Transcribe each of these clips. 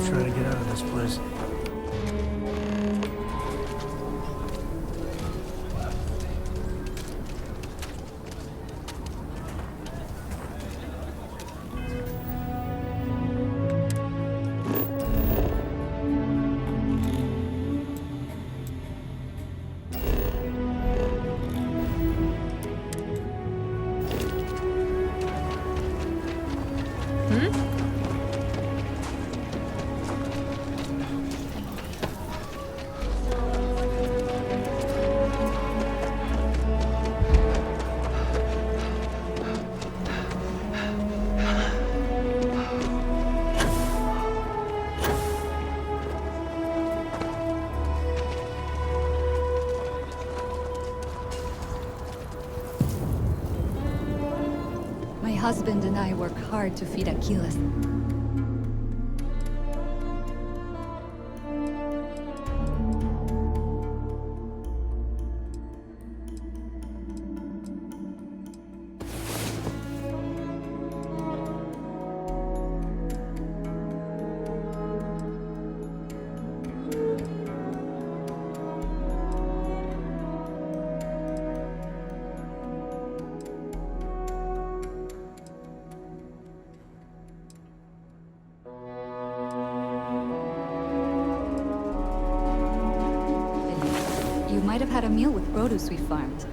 trying to get out of this place. My husband and I work hard to feed Achilles. You might have had a meal with produce we farmed.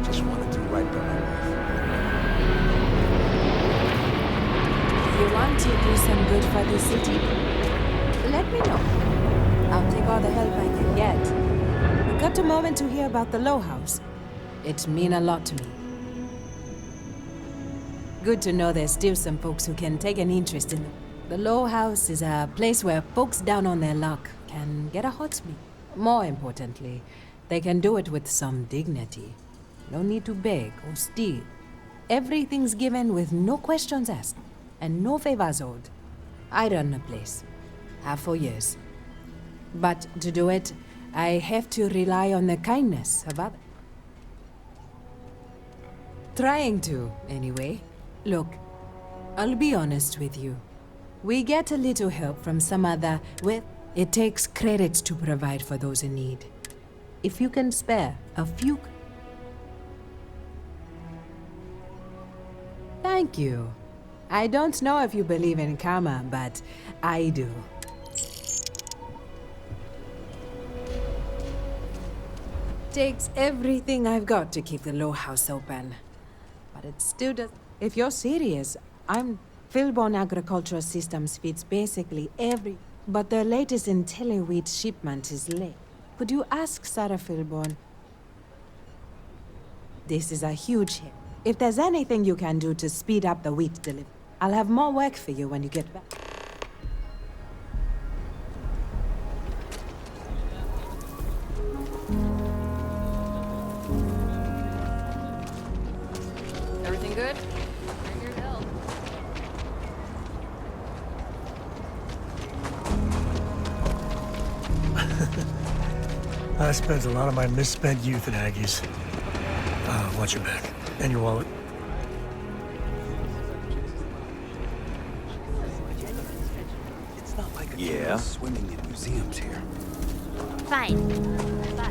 Just wanted to right by my wife. If you want to do some good for the city, let me know. I'll take all the help I can get. I got a moment to hear about the Low House. It mean a lot to me. Good to know there's still some folks who can take an interest in it. The Low House is a place where folks down on their luck can get a hot spring. More importantly, they can do it with some dignity. No need to beg or steal. Everything's given with no questions asked, and no favors owed. I run the place. Have for years. But to do it, I have to rely on the kindness of others. Trying to, anyway. Look, I'll be honest with you. We get a little help from some other with... It takes credits to provide for those in need. If you can spare a few... Thank you. I don't know if you believe in karma, but I do. Takes everything I've got to keep the Low House open. But it still does... If you're serious, Filburn Agricultural Systems feeds basically every... But their latest intelliwheat shipment is late. Could you ask Sarah Filburn? This is a huge hit. If there's anything you can do to speed up the wheat delivery, I'll have more work for you when you get back. Everything good? I'm here to help. I spent a lot of my misspent youth at Aggie's. Watch your back. And your wallet. It's not like a swimming in museums here. Fine. Bye.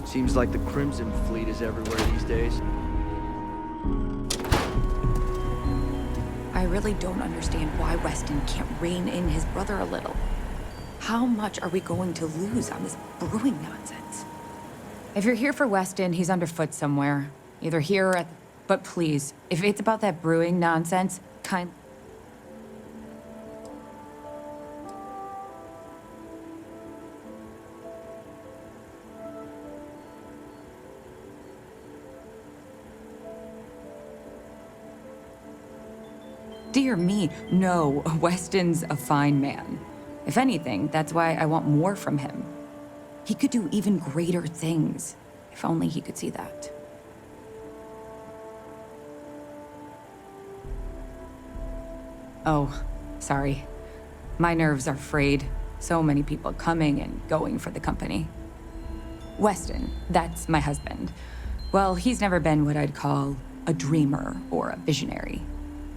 Seems like the Crimson Fleet is everywhere these days. I really don't understand why Weston can't rein in his brother a little. How much are we going to lose on this brewing nonsense? If you're here for Weston, he's underfoot somewhere. Either here or at... But please, if it's about that brewing nonsense, Dear me, no, Weston's a fine man. If anything, that's why I want more from him. He could do even greater things if If only he could see that. Oh, sorry. My nerves are frayed. So many people coming and going for the company. Weston, that's my husband. Well, he's never been what I'd call a dreamer or a visionary.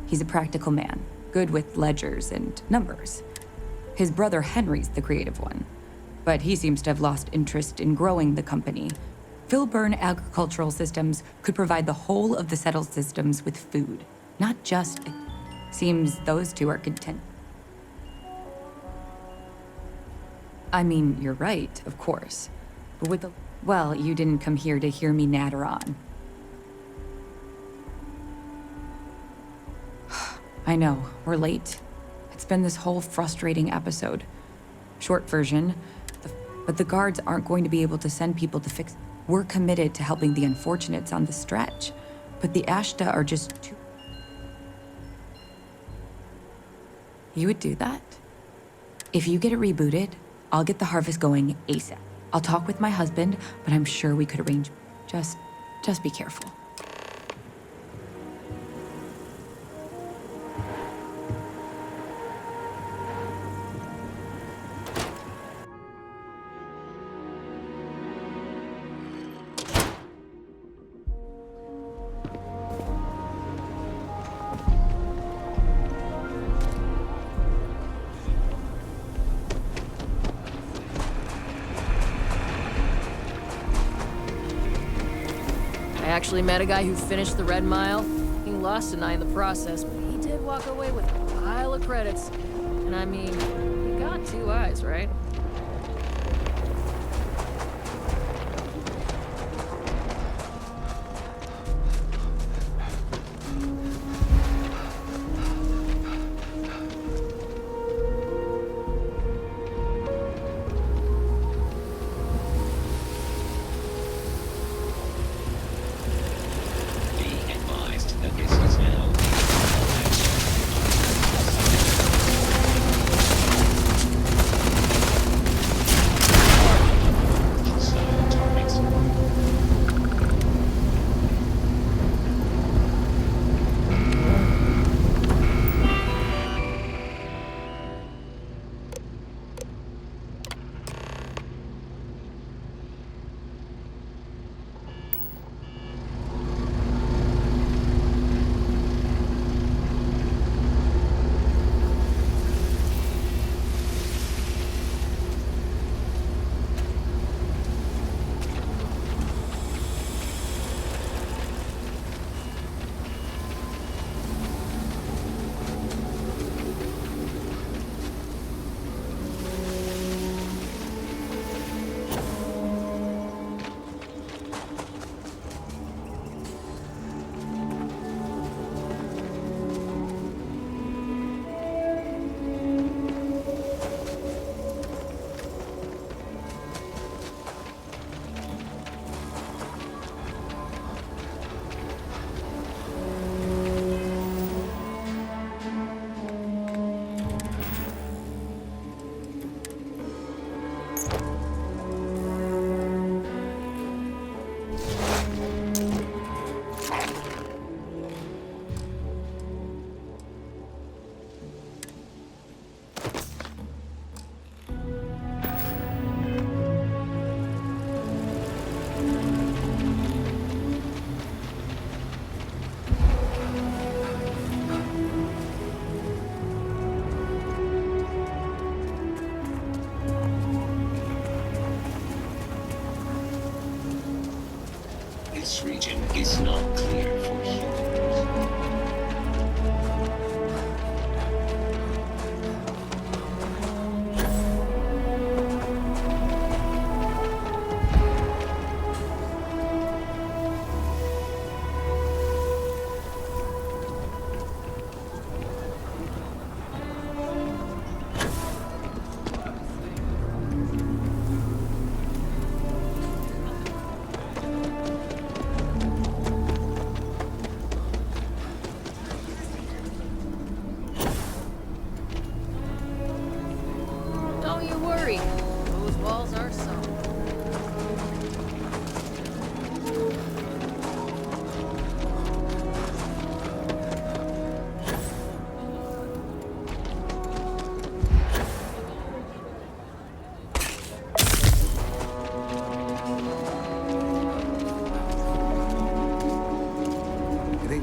He's a practical man, good with ledgers and numbers. His brother Henry's the creative one, but he seems to have lost interest in growing the company. Filburn Agricultural Systems could provide the whole of the settled systems with food, not just... Seems those two are content. I mean, you're right, of course. But with the... Well, you didn't come here to hear me natter on. I know, we're late. It's been this whole frustrating episode. Short version, but the guards aren't going to be able to send people to fix... We're committed to helping the unfortunates on the stretch, but the Ashta are just too... You would do that? If you get it rebooted, I'll get the harvest going ASAP. I'll talk with my husband, but I'm sure we could arrange... Just be careful. I actually met a guy who finished the Red Mile. He lost an eye in the process, but he did walk away with a pile of credits. And I mean, you got 2 eyes, right? This region is not clear for humans.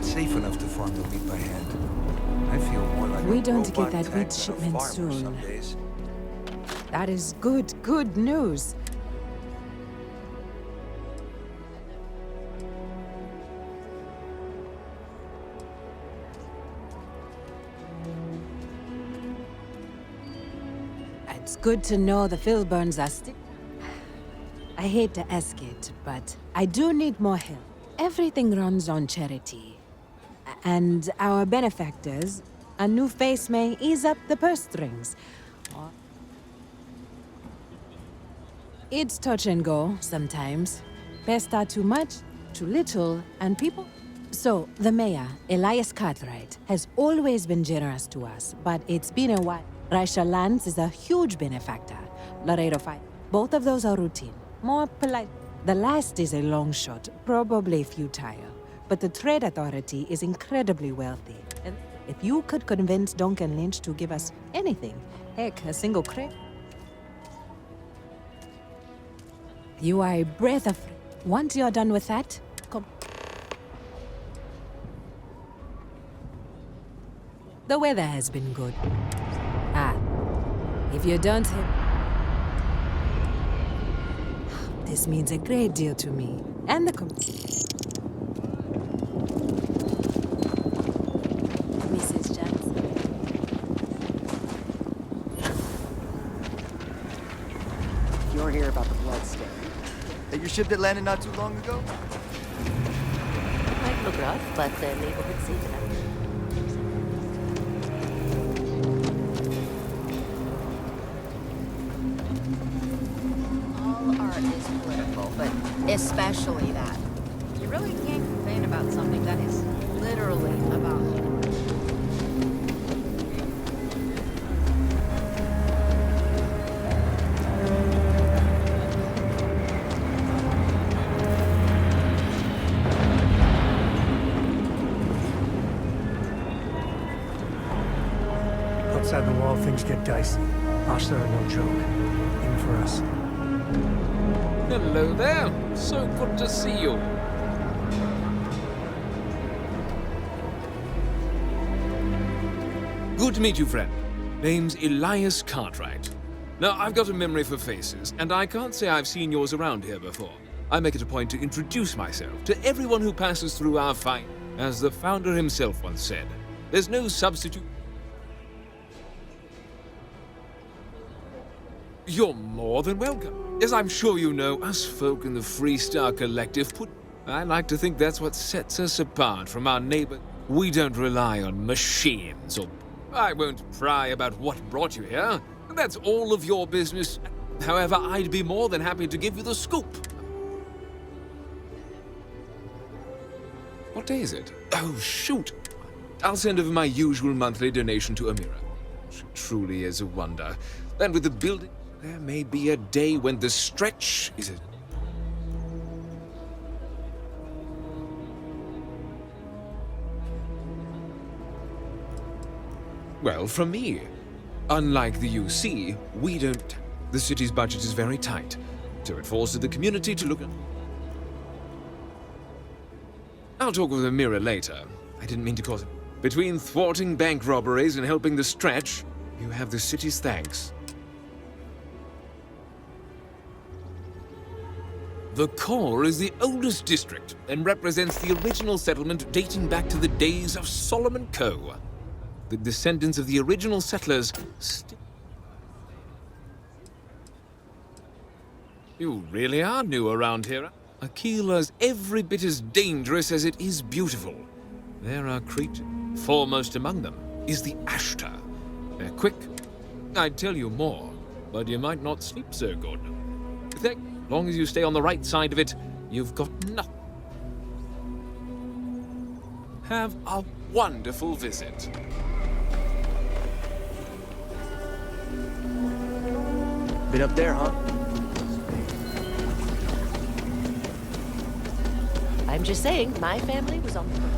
safe enough to farm the wheat by hand. I feel more like We a don't robot get that tech wheat than a shipment farmer soon. some days. That is good news. It's good to know the Filburns are still... I hate to ask it, but I do need more help. Everything runs on charity. And our benefactors, a new face may ease up the purse strings. It's touch and go sometimes. Pests are too much, too little, and people... So, the mayor, Elias Cartwright, has always been generous to us, but it's been a while. Raisha Lance is a huge benefactor. Laredo Fight. Both of those are routine. More polite. The last is a long shot, probably futile. But the Trade Authority is incredibly wealthy. And if you could convince Duncan Lynch to give us anything, heck, a single crate... You are a breath of... Once you're done with that, come... The weather has been good. If you don't have... This means a great deal to me. And the Mrs. Jansen. You're here about the bloodstain. That your ship that landed not too long ago? Might look rough, but the neighborhood sees it. All art is political, but especially that. You really can't complain about something that is literally about you. Outside the wall, things get dicey. Ashlar are no joke. Even for us. Hello there. So good to see you. Good to meet you, friend. Name's Elias Cartwright. Now, I've got a memory for faces, and I can't say I've seen yours around here before. I make it a point to introduce myself to everyone who passes through our fight. As the founder himself once said, there's no substitute. You're more than welcome. As I'm sure you know, us folk in the Freestar Collective I like to think that's what sets us apart from our neighbor. We don't rely on machines or... I won't pry about what brought you here. That's all of your business. However, I'd be more than happy to give you the scoop. What day is it? Oh, shoot. I'll send over my usual monthly donation to Amira. She truly is a wonder. And with the building... There may be a day when the stretch is a... Well, from me. Unlike the UC, we don't... The city's budget is very tight, so it falls to the community to look at... I'll talk with Amira later. I didn't mean to cause it. Between thwarting bank robberies and helping the stretch, you have the city's thanks. The core is the oldest district and represents the original settlement dating back to the days of Solomon Coe. The descendants of the original settlers You really are new around here. Aquila's every bit as dangerous as it is beautiful. There are creatures. Foremost among them is the Ashtar. They're quick. I'd tell you more, but you might not sleep so good. As long as you stay on the right side of it, you've got nothing. Have a wonderful visit. Been up there, huh? I'm just saying, my family was on the bridge.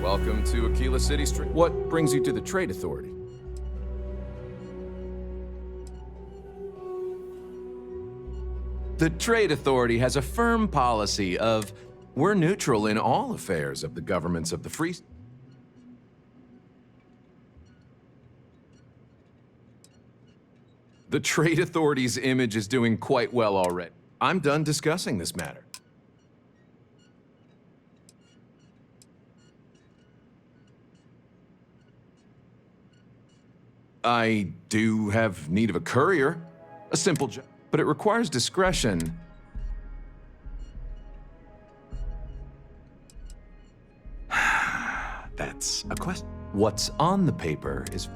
Welcome to Aquila City Street. What brings you to the Trade Authority? The Trade Authority has a firm policy of we're neutral in all affairs of the governments of the free... The Trade Authority's image is doing quite well already. I'm done discussing this matter. I do have need of a courier. A simple job, but it requires discretion. That's a question. What's on the paper is...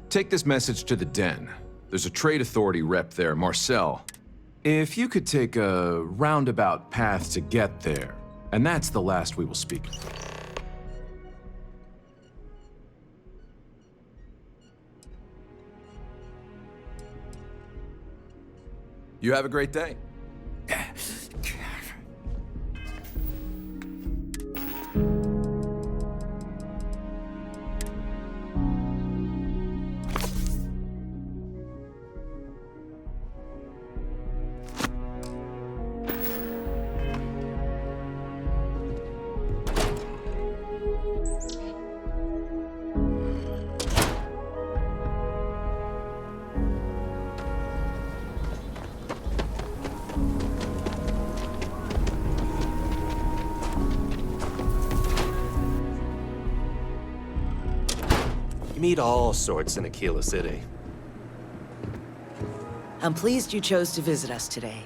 Take this message to the Den. There's a Trade Authority rep there, Marcel. If you could take a roundabout path to get there, and that's the last we will speak. You have a great day. You meet all sorts in Aquila City. I'm pleased you chose to visit us today.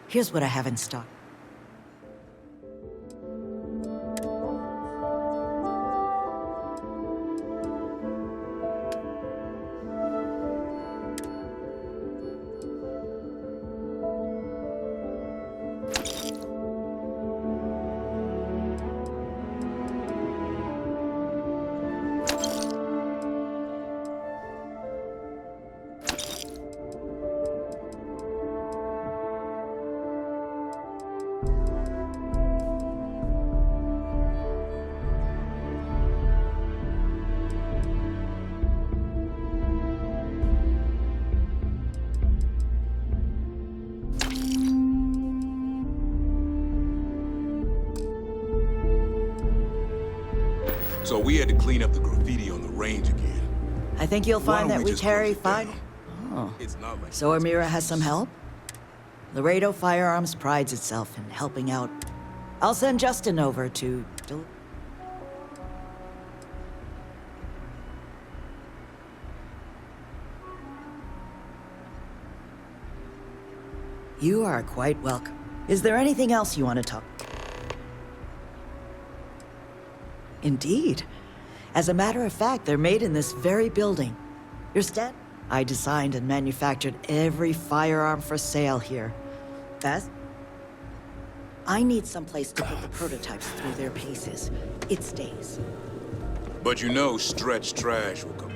Here's what I have in stock. So we had to clean up the graffiti on the range again. I think you'll Why find don't that we we just carry close it fire. down? It's not like So Amira has some help? Laredo Firearms prides itself in helping out. I'll send Justin over to... You are quite welcome. Is there anything else you want to talk? Indeed. As a matter of fact, they're made in this very building. Your stat? I designed and manufactured every firearm for sale here. Beth? I need someplace to put the prototypes through their paces. It stays. But you know Stretch Trash will come.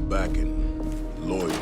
Back in Lawyer.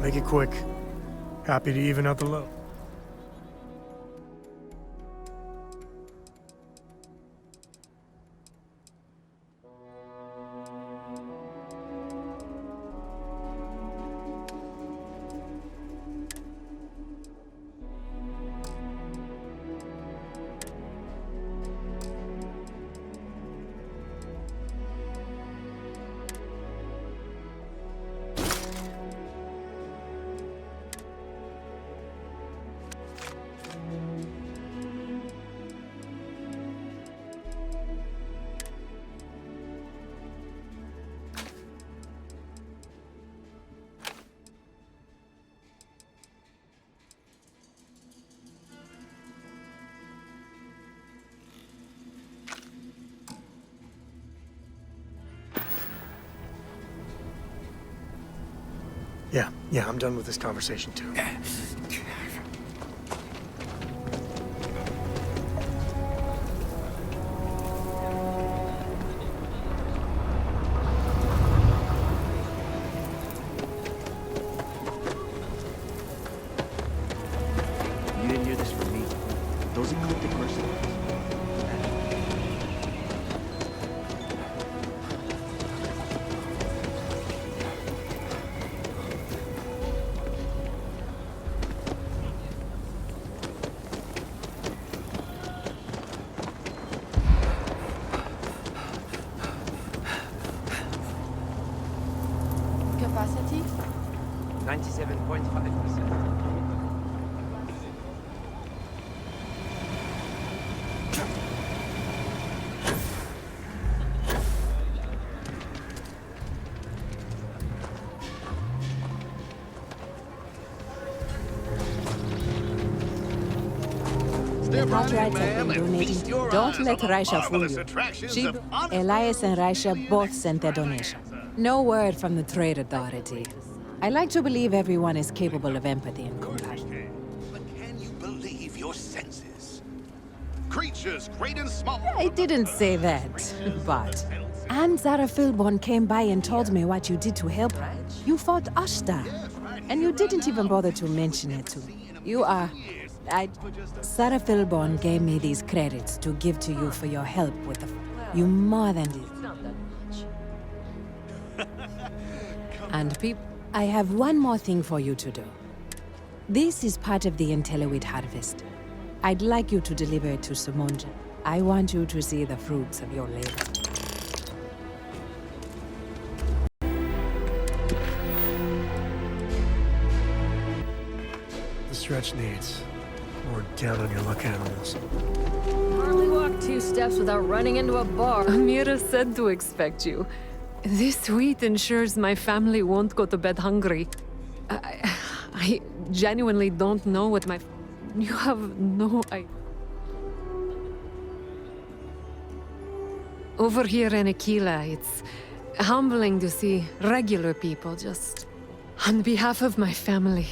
Make it quick. Happy to even out the load. Yeah, I'm done with this conversation too. You didn't hear this from me. Those ecliptic mercenaries. Capacity? 97.5%. The Cartwrights have been donating. Don't let Raisha fool you. Elias and Raisha both sent their donation. No word from the Trade Authority. I like to believe everyone is capable of empathy and compassion. But can you believe your senses? Creatures great and small. I didn't say that, but... And Zara Filburn came by and told me what you did to help her. You fought Ashta, and you didn't even bother to mention it to me. You are... Sarah Filburn gave me these credits to give to you for your help with the... You more than did. And I have one more thing for you to do. This is part of the intelliwheat harvest. I'd like you to deliver it to Simone Jansen. I want you to see the fruits of your labor. The stretch needs more down on your luck animals. Hardly walk 2 steps without running into a bar. Amira said to expect you. This wheat ensures my family won't go to bed hungry. I genuinely don't know what my... You have no idea. Over here in Aquila, it's humbling to see regular people just... On behalf of my family.